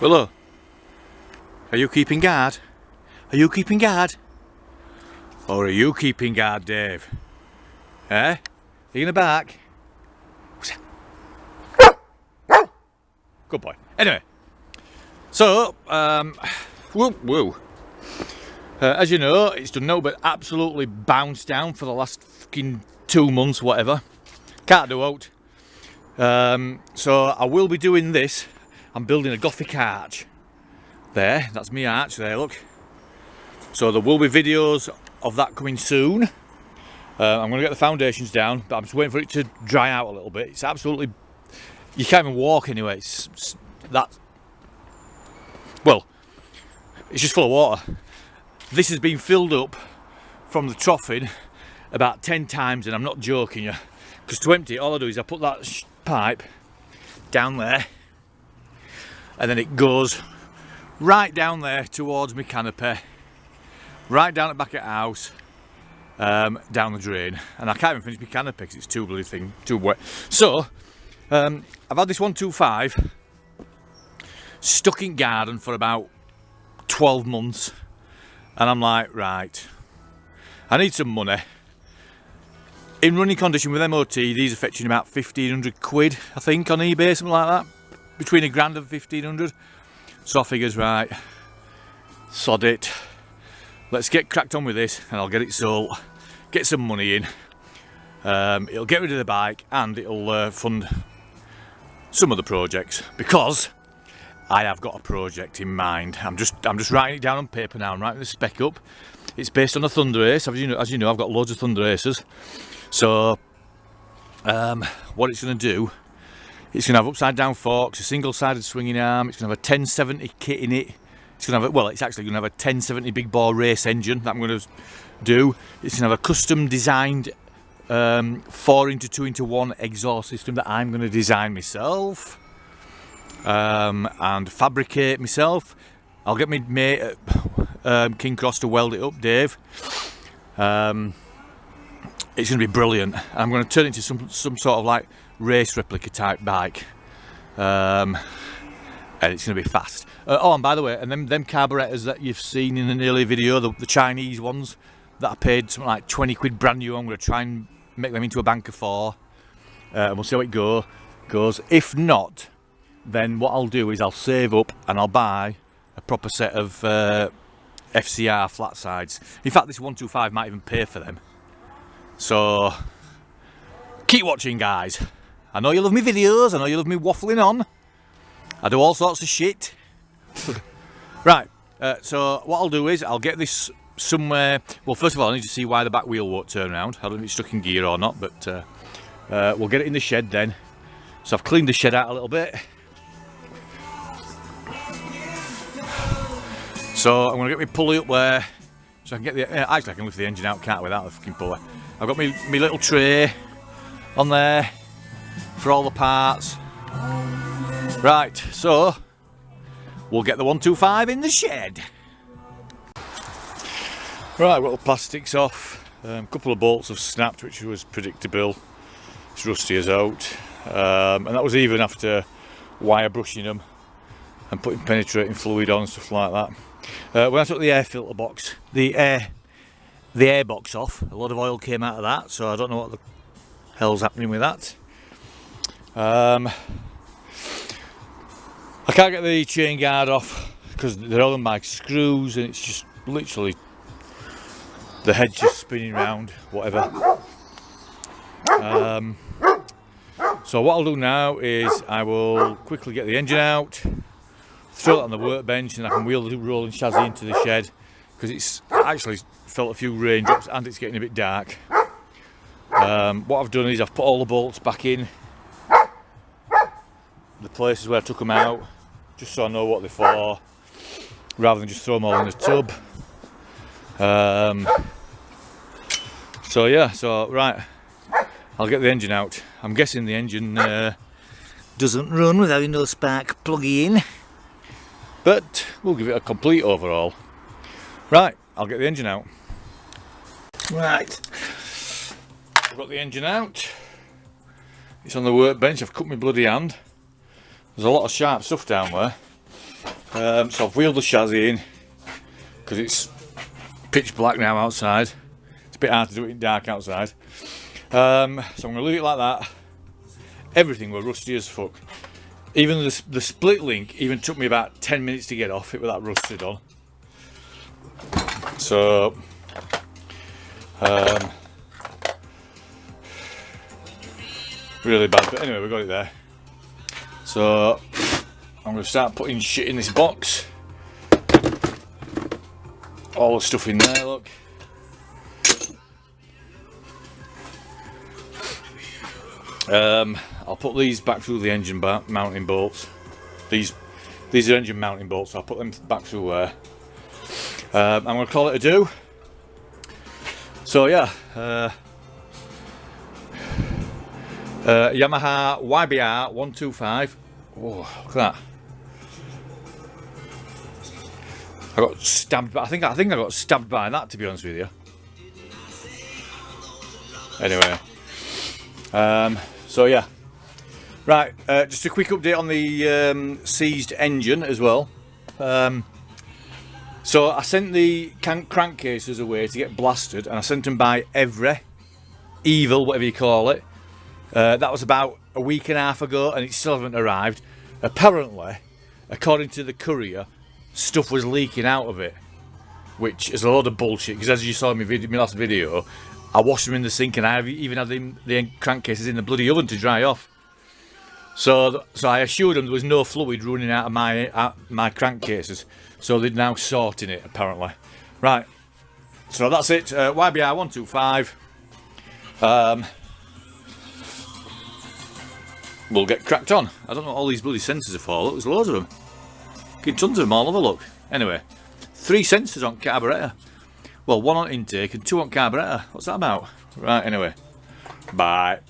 Hello. Are you keeping guard? Are you keeping guard? Or are you keeping guard, Dave? Eh? Are you gonna bark? Good boy. Anyway, so as you know, it's done no but absolutely bounced down for the last fucking 2 months, whatever. Can't do out. So I will be doing this. I'm building a Gothic arch. There, that's me arch there, look. So there will be videos of that coming soon. I'm going to get the foundations down, but I'm just waiting for it to dry out a little bit. It's absolutely... You can't even walk anyway. It's that... Well, it's just full of water. This has been filled up from the troughing about 10 times, and I'm not joking you. Because to empty it, all I do is I put that pipe down there, and then it goes right down there towards my canopy, right down at the back of the house, down the drain, and I can't even finish my canopy because it's too bloody thing, too wet. So I've had this 125 stuck in garden for about 12 months, and I'm like, right, I need some money. In running condition with MOT, these are fetching about 1,500 quid, I think, on eBay, something like that. Between £1,000 and 1,500. So I figures, right, sod it. Let's get cracked on with this, and I'll get it sold, get some money in. It'll get rid of the bike, and it'll fund some other projects, because I have got a project in mind. I'm just writing it down on paper now. I'm writing the spec up. It's based on a Thunder Ace. As you know, I've got loads of Thunder Aces. So what it's going to do, it's going to have upside down forks, a single sided swinging arm, it's going to have a 1070 kit in it, it's going to have it's actually going to have a 1070 big bore race engine that I'm going to do. It's going to have a custom designed 4x2x1 exhaust system that I'm going to design myself and fabricate myself. I'll get my mate at King Cross to weld it up, Dave. It's going to be brilliant. I'm going to turn it into some sort of like race replica type bike, and it's going to be fast. Oh, and by the way, and them carburetors that you've seen in an earlier video, the Chinese ones that I paid something like 20 quid brand new, I'm going to try and make them into a banker for, and we'll see how it goes. If not, then what I'll do is I'll save up and I'll buy a proper set of FCR flat sides. In fact, this 125 might even pay for them. So keep watching, guys. I know you love me videos, I know you love me waffling on. I do all sorts of shit. Right, so what I'll do is I'll get this somewhere. Well, first of all, I need to see why the back wheel won't turn around. I don't know if it's stuck in gear or not, but we'll get it in the shed then. So I've cleaned the shed out a little bit. So I'm going to get my pulley up there, so I can get the... actually I can lift the engine out, can't I, without the fucking pulley. I've got my little tray on there for all the parts. Right, so we'll get the 125 in the shed. Right, got the plastics off. A couple of bolts have snapped, which was predictable. It's rusty as out. And that was even after wire brushing them and putting penetrating fluid on and stuff like that. When I took the air filter box, the air box off, a lot of oil came out of that, so I don't know what the hell's happening with that. I can't get the chain guard off because they're all on my screws, and it's just literally the head's just spinning round, whatever. So what I'll do now is I will quickly get the engine out, throw it on the workbench, and I can wheel the rolling chassis into the shed, because it's actually felt a few raindrops and it's getting a bit dark. What I've done is I've put all the bolts back in the places where I took them out, just so I know what they're for, rather than just throw them all in a tub. So yeah, so right, I'll get the engine out. I'm guessing the engine doesn't run without no spark plug in, but we'll give it a complete overhaul. Right, I'll get the engine out. Right, I've got the engine out. It's on the workbench. I've cut my bloody hand. There's a lot of sharp stuff down there. So I've wheeled the chassis in because it's pitch black now outside. It's a bit hard to do it in dark outside. So I'm going to leave it like that. Everything were rusty as fuck. Even the split link even took me about 10 minutes to get off. It was that rusted on. So really bad, but anyway, we got it there. So I'm going to start putting shit in this box. All the stuff in there, look. I'll put these back through the engine mounting bolts. These are engine mounting bolts, so I'll put them back through there. I'm going to call it a do. So yeah, Yamaha YBR125. Oh, look at that! I got stabbed. I think I got stabbed by that, to be honest with you. Anyway, so yeah, right. Just a quick update on the seized engine as well. So I sent the crankcases away to get blasted, and I sent them by Evil, whatever you call it. That was about a week and a half ago, and it still hasn't arrived. Apparently, according to the courier, stuff was leaking out of it, which is a load of bullshit, because as you saw in my last video, I washed them in the sink, and I even had the crankcases in the bloody oven to dry off. So I assured them there was no fluid running out of my crankcases, so they're now sorting it, apparently. Right, so that's it. YBR125. We'll get cracked on. I don't know what all these bloody sensors are for. Look, there's loads of them. Get tons of them all over, look. Anyway, 3 sensors on carburetor. Well, 1 on intake and 2 on carburetor. What's that about? Right, anyway. Bye.